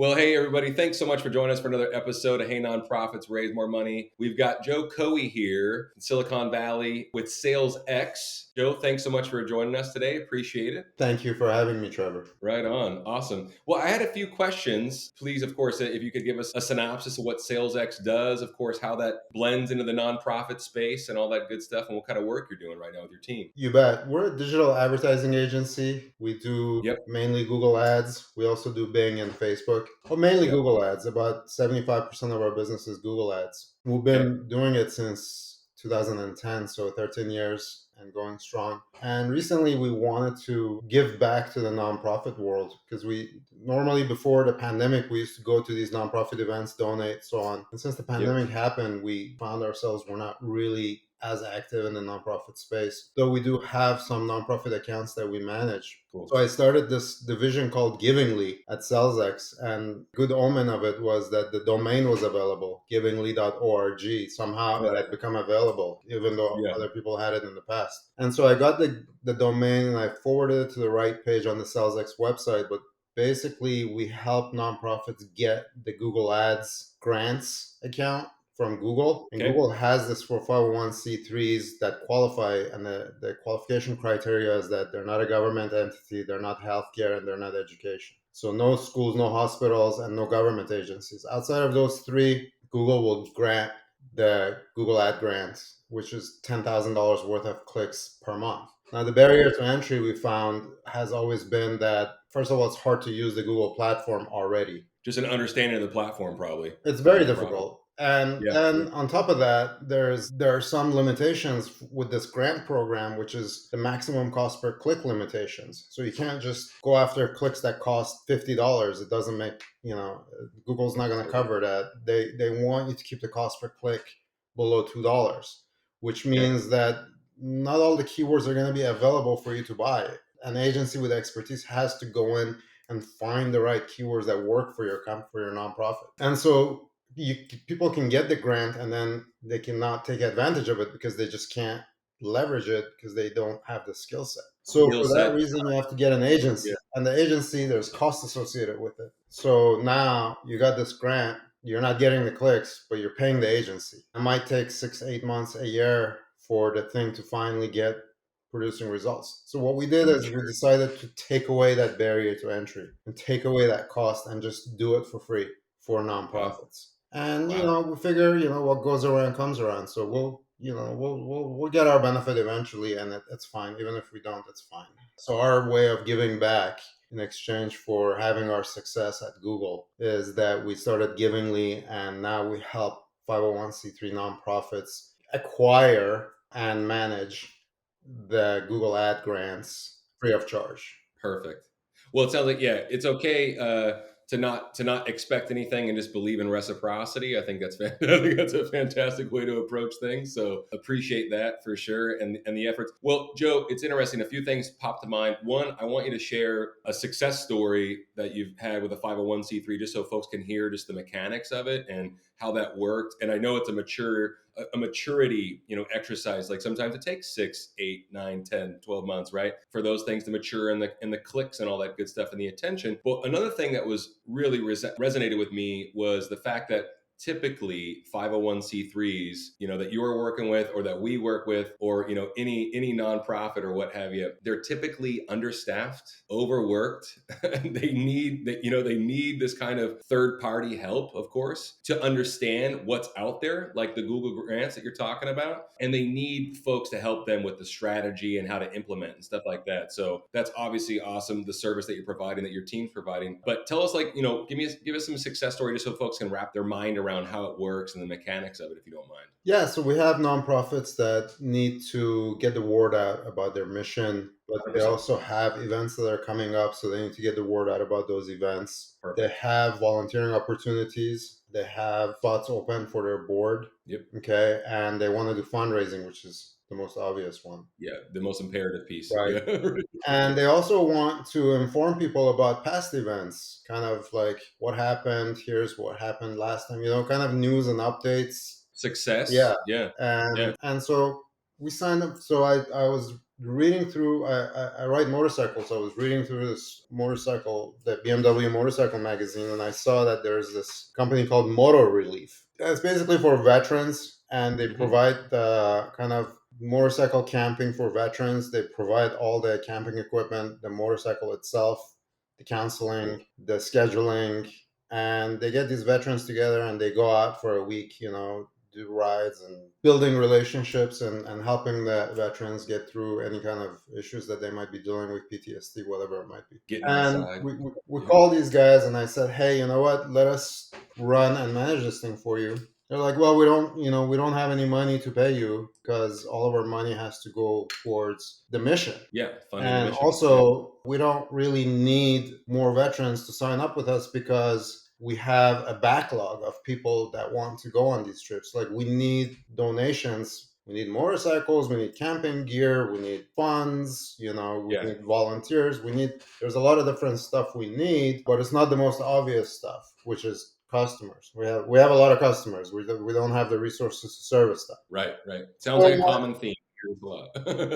Well, hey, everybody. Thanks so much for joining us for another episode of Hey Nonprofits Raise More Money. We've got Joe Khoei here in Silicon Valley with SalesX. Joe, thanks so much for joining us today. Appreciate it. Thank you for having me, Trevor. Right on. Awesome. Well, I had a few questions. Please, of course, if you could give us a synopsis of what SalesX does, of course, how that blends into the nonprofit space and all that good stuff, and what kind of work you're doing right now with your team. You bet. We're a digital advertising agency. We do Yep. mainly Google Ads. We also do Bing and Facebook, but mainly Yep. Google Ads. About 75% of our business is Google Ads. We've Okay. been doing it since 2010, so 13 years and going strong. And recently we wanted to give back to the nonprofit world because we normally, before the pandemic, we used to go to these nonprofit events, donate, so on. And since the Yep. pandemic happened, we found ourselves we're not really as active in the nonprofit space, though we do have some nonprofit accounts that we manage. Cool. So I started this division called Givingly at SalesX, and good omen of it was that the domain was available, givingly.org. Somehow it had become available, even though Yeah. other people had it in the past. And so I got the domain and I forwarded it to the right page on the SalesX website. But basically, we help nonprofits get the Google Ads grants account from Google. And Okay. Google has this for 501c3s that qualify, and the qualification criteria is that they're not a government entity, they're not healthcare, and they're not education. So no schools, no hospitals, and no government agencies. Outside of those three, Google will grant the Google Ad grants, which is $10,000 worth of clicks per month. Now, the barrier to entry we found has always been that, first of all, it's hard to use the Google platform already. Just an understanding of the platform, probably. It's For a very nonprofit. difficult. And Yeah. then on top of that, there are some limitations with this grant program, which is the maximum cost per click limitations. So you can't just go after clicks that cost $50. It doesn't make, Google's not going to cover that. They want you to keep the cost per click below $2, which Okay. means that not all the keywords are going to be available for you to buy. An agency with expertise has to go in and find the right keywords that work for your nonprofit. And so people can get the grant and then they cannot take advantage of it because they just can't leverage it because they don't have the skill set. So Skill for that set. reason, you have to get an agency, Yeah. and the agency, there's cost associated with it. So now you got this grant, you're not getting the clicks, but you're paying the agency. It might take 6-8 months, a year for the thing to finally get producing results. So what we did is we decided to take away that barrier to entry and take away that cost and just do it for free for Wow. nonprofits. And Wow. we figure what goes around comes around. So we'll get our benefit eventually, and it's fine. Even if we don't, it's fine. So our way of giving back in exchange for having our success at Google is that we started Givingly, and now we help 501c3 nonprofits acquire and manage the Google Ad grants free of charge. Perfect. Well, it sounds like, yeah, it's okay to not expect anything and just believe in reciprocity. I think that's I think that's a fantastic way to approach things. So appreciate that for sure, and the efforts. Well, Joe, it's interesting. A few things popped to mind. One, I want you to share a success story that you've had with a 501c3, just so folks can hear just the mechanics of it and how that worked. And I know it's a maturity exercise. Like sometimes it takes 6, 8, 9, 10, 12 months, right, for those things to mature, and the clicks and all that good stuff and the attention. Well, another thing that was really resonated with me was the fact that typically 501c3s that you're working with, or that we work with, or any nonprofit or what have you, they're typically understaffed, overworked. They need this kind of third party help, of course, to understand what's out there, like the Google grants that you're talking about, and they need folks to help them with the strategy and how to implement and stuff like that. So that's obviously awesome, the service that you're providing, that your team's providing. But tell us, give us some success story just so folks can wrap their mind around how it works and the mechanics of it, if you don't mind. Yeah, so we have nonprofits that need to get the word out about their mission, but they 100%. also have events that are coming up, so they need to get the word out about those events. They Perfect. have volunteering opportunities, they have spots open for their board, Yep. okay, and they want to do fundraising, which is the most obvious one. Yeah, the most imperative piece. Right. Yeah. And they also want to inform people about past events, kind of like what happened, here's what happened last time, kind of news and updates. Success. Yeah. Yeah. Yeah. And so we signed up. So I was reading through. I ride motorcycles. So I was reading through this motorcycle, the BMW motorcycle magazine, and I saw that there's this company called Motor Relief. It's basically for veterans, and they Hmm. provide the kind of motorcycle camping for veterans. They provide all the camping equipment, the motorcycle itself, the Cool. counseling, the scheduling, and they get these veterans together and they go out for a week, do rides and building relationships and helping the veterans get through any kind of issues that they might be dealing with, PTSD, whatever it might be. Getting And outside. we Yeah. called these guys and I said, hey, you know what? Let us run and manage this thing for you. They're like, well, we don't have any money to pay you because all of our money has to go towards the mission. Yeah. Funding the And mission. Yeah. also, we don't really need more veterans to sign up with us because we have a backlog of people that want to go on these trips. Like, we need donations. We need motorcycles. We need camping gear. We need funds. We Yeah. need volunteers. There's a lot of different stuff we need, but it's not the most obvious stuff, which is customers. We have a lot of customers. We don't have the resources to service them. Right. Right. Sounds like a common theme here as well.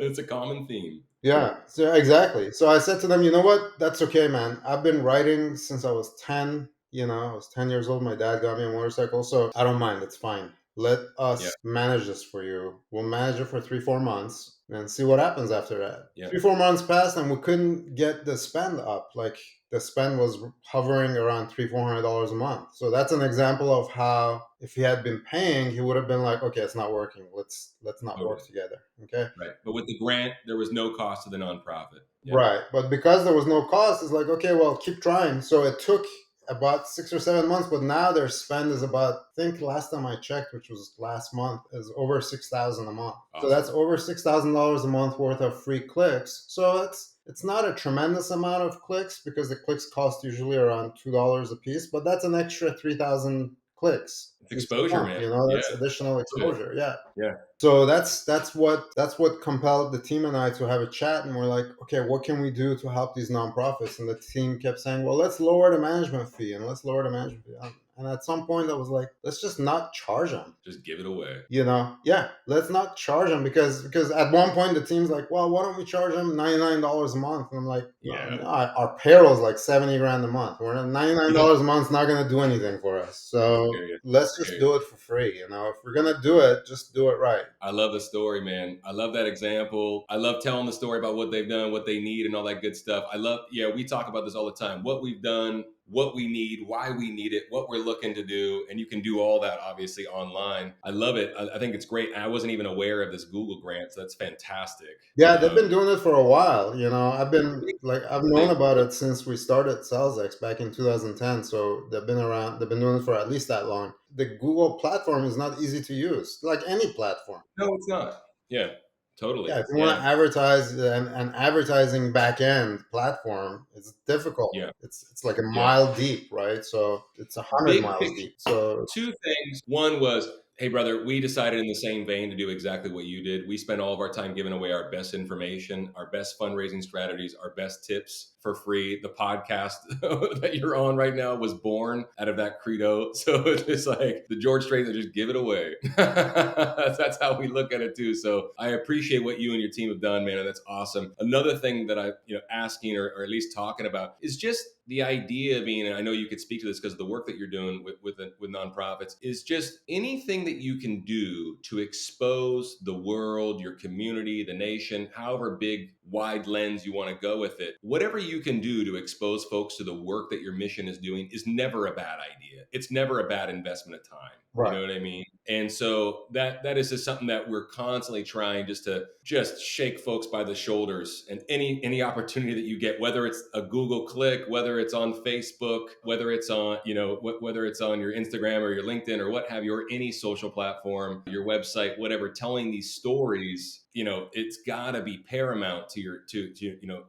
It's a common theme. Yeah, so exactly. So I said to them, you know what? That's okay, man. I've been riding since I was 10. I was 10 years old. My dad got me a motorcycle. So I don't mind. It's fine. Let Yeah. us manage this for you. We'll manage it for 3, 4 months and see what happens after that. Yeah. 3, 4 months passed and we couldn't get the spend up. Like, the spend was hovering around $300, $400 a month. So that's an example of how if he had been paying, he would have been like, okay, it's not working. Let's not Totally. work together. Okay. Right. But with the grant, there was no cost to the nonprofit. Yeah. Right. But because there was no cost, it's like, okay, well, keep trying. So it took about 6 or 7 months, but now their spend is about, I think last time I checked, which was last month, is over 6,000 a month. So that's Awesome. over $6,000 a month worth of free clicks. So it's not a tremendous amount of clicks because the clicks cost usually around $2 a piece, but that's an extra 3,000 clicks It's each exposure, month. man. Yeah. That's additional Good. exposure. Yeah. Yeah. So that's what compelled the team and I to have a chat, and we're like, okay, what can we do to help these nonprofits? And the team kept saying, well, let's lower the management fee and let's lower the management fee. And at some point, I was like, let's just not charge them. Just give it away. Yeah, let's not charge them because at one point the team's like, well, why don't we charge them $99 a month? And I'm like, no, Yeah. no, our payroll's like 70 grand a month. We're not Yeah. $99 a month's not gonna do anything for us. I So hear you. let's I hear just you. do it for free. If we're gonna do it, just do it right. I love the story, man. I love that example. I love telling the story about what they've done, what they need, and all that good stuff. Yeah, we talk about this all the time. What we've done, what we need, why we need it, what we're looking to do. And you can do all that obviously online. I love it. I think it's great. I wasn't even aware of this Google grant. So that's fantastic. Yeah, they've been doing it for a while. I've known They, about it since we started SalesX back in 2010. So they've been around. They've been doing it for at least that long. The Google platform is not easy to use, like any platform. no, it's not. Yeah, Yeah, totally. if you want Yeah. to advertise an advertising back end platform, it's difficult. Yeah. It's like a Yeah. mile deep, right? So it's 100 Big miles picture. deep. So Two things. One was, hey, brother, we decided in the same vein to do exactly what you did. We spent all of our time giving away our best information, our best fundraising strategies, our best tips for free. The podcast that you're on right now was born out of that credo. So it's just like the George Strait that just give it away. That's how we look at it too. So I appreciate what you and your team have done, man. And that's awesome. Another thing that asking or at least talking about is just the idea being, and I know you could speak to this because of the work that you're doing with nonprofits, is just anything that you can do to expose the world, your community, the nation, however big, wide lens you want to go with it. Whatever you can do to expose folks to the work that your mission is doing is never a bad idea. It's never a bad investment of time. You right. know what I mean? And so that is just something that we're constantly trying to shake folks by the shoulders, and any opportunity that you get, whether it's a Google click, whether it's on Facebook, whether it's on whether it's on your Instagram or your LinkedIn or what have you, or any social platform, your website, whatever, telling these stories, it's got to be paramount to your to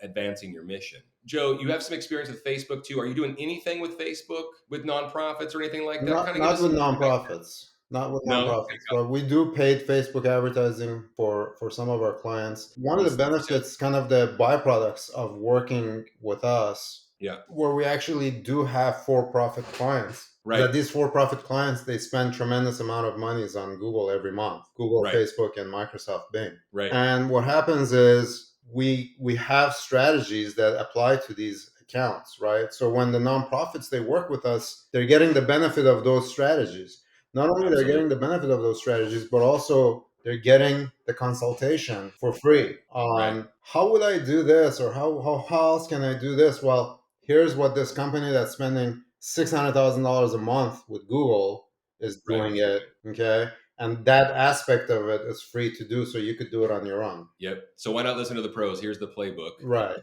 advancing your mission. Joe, you have some experience with Facebook too. Are you doing anything with Facebook with nonprofits or anything like that? Not Kind of give not us with some. nonprofits. Not with No. nonprofits, but we do paid Facebook advertising for some of our clients. One of the Awesome. benefits, kind of the byproducts of working with us, Yeah. where we actually do have for-profit clients. Right. That these for-profit clients, they spend tremendous amount of monies on Google every month, Google, Right. Facebook, and Microsoft Bing. Right. And what happens is we have strategies that apply to these accounts, right? So when the nonprofits they work with us, they're getting the benefit of those strategies. Not only they're Absolutely. getting the benefit of those strategies, but also they're getting the consultation for free Right. on how would I do this, or how else can I do this. Well, here's what this company that's spending $600,000 a month with Google is Right. doing it. Okay. And that aspect of it is free to do. So you could do it on your own. Yep. So why not listen to the pros? Here's the playbook. Right.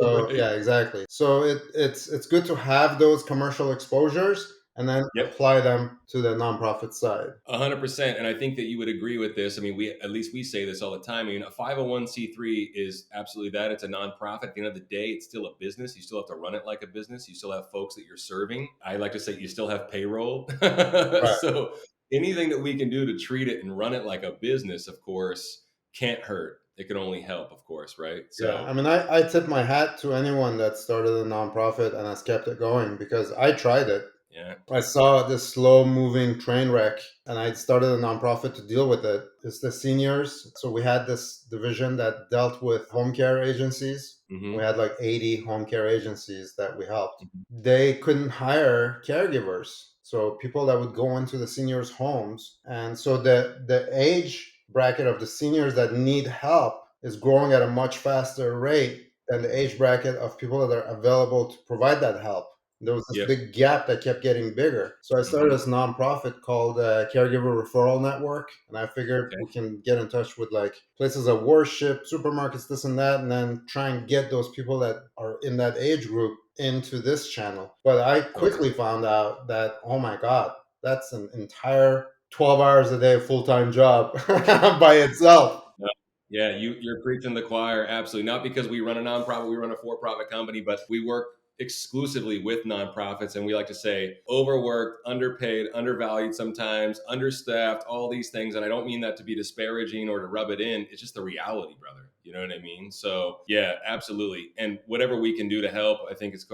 So Right. yeah, exactly. So it's good to have those commercial exposures and then Yep. apply them to the nonprofit side. 100%. And I think that you would agree with this. I mean, at least we say this all the time. I mean, a 501c3 is absolutely that. It's a nonprofit. At the end of the day, it's still a business. You still have to run it like a business. You still have folks that you're serving. I like to say you still have payroll. Right. So anything that we can do to treat it and run it like a business, of course, can't hurt. It can only help, of course, right? Yeah, I So, mean, I tip my hat to anyone that started a nonprofit and has kept it going because I tried it. yeah. I saw this slow moving train wreck and I started a nonprofit to deal with it. It's the seniors. So we had this division that dealt with home care agencies. We Hmm. had like 80 home care agencies that we helped. Hmm. They couldn't hire caregivers. So people that would go into the seniors' homes. And so the age bracket of the seniors that need help is growing at a much faster rate than the age bracket of people that are available to provide that help. There was this Yep. big gap that kept getting bigger. So I started Hmm. this nonprofit called Caregiver Referral Network. And I figured Okay. we can get in touch with like places of worship, supermarkets, this and that, and then try and get those people that are in that age group into this channel. But I quickly Totally. found out that, oh my God, that's an entire 12 hours a day full time job by itself. No. Yeah, you're preaching the choir. Absolutely. Not because we run a nonprofit, we run a for-profit company, but we work exclusively with nonprofits. And we like to say overworked, underpaid, undervalued sometimes, understaffed, all these things. And I don't mean that to be disparaging or to rub it in. It's just the reality, brother. You know what I mean? So yeah, absolutely. And whatever we can do to help, I think it's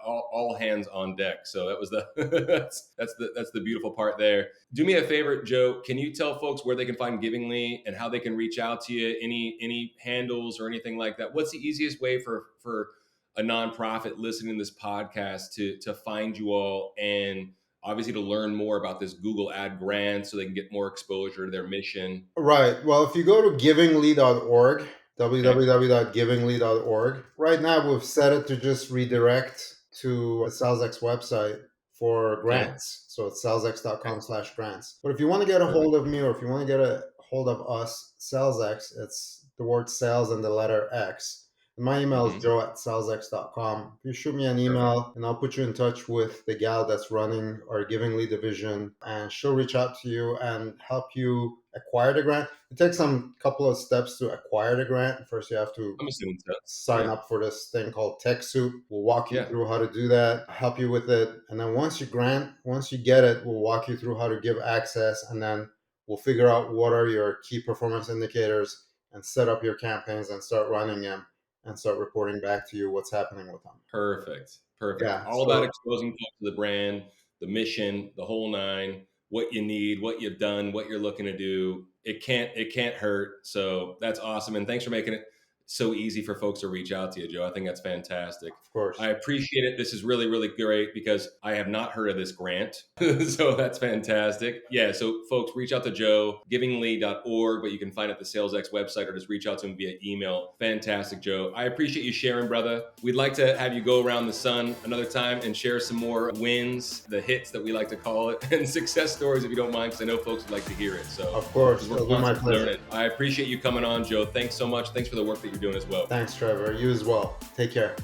all hands on deck. So that was the that's the beautiful part there. Do me a favor, Joe. Can you tell folks where they can find Givingly and how they can reach out to you? Any handles or anything like that? What's the easiest way for a nonprofit listening to this podcast to find you all and obviously to learn more about this Google ad grant so they can get more exposure to their mission? Right. Well, if you go to givingly.org, Okay. www.givingly.org, right now we've set it to just redirect to the SalesX website for Okay. grants. So it's Okay. salesx.com/grants. But if you want to get a Perfect. hold of me or if you want to get a hold of us, SalesX, it's the word sales and the letter X. And my email is Hmm. joe@salesx.com. You shoot me an Perfect. email and I'll put you in touch with the gal that's running our Givingly division, and she'll reach out to you and help you acquire the grant. It takes some couple of steps to acquire the grant. First, you have to I'm assuming so. sign Yeah. up for this thing called TechSoup. We'll walk you Yeah. through how to do that, help you with it. And then once you get it, we'll walk you through how to give access. And then we'll figure out what are your key performance indicators and set up your campaigns and start running them and start reporting back to you what's happening with them. Perfect. Perfect. Yeah. All about So exposing folks to the brand, the mission, the whole nine, what you need, what you've done, what you're looking to do. It can't hurt. So that's awesome. And thanks for making it so easy for folks to reach out to you, Joe. I think that's fantastic. of course. I appreciate it. This is really, really great because I have not heard of this grant. So that's fantastic. Yeah. So folks, reach out to Joe, givingly.org, but you can find it at the SalesX website or just reach out to him via email. Fantastic, Joe. I appreciate you sharing, brother. We'd like to have you go around the sun another time and share some more wins, the hits that we like to call it, and success stories if you don't mind, because I know folks would like to hear it. So, Of course. because we're It'll be my constantly pleasure. learning. I appreciate you coming on, Joe. Thanks so much. Thanks for the work that you're doing as well. Thanks, Trevor. You as well. Take care.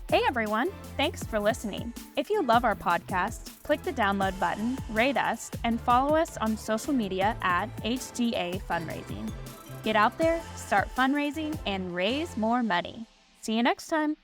Hey everyone, thanks for listening. If you love our podcast, click the download button, rate us, and follow us on social media at HGA Fundraising. Get out there, start fundraising, and raise more money. See you next time.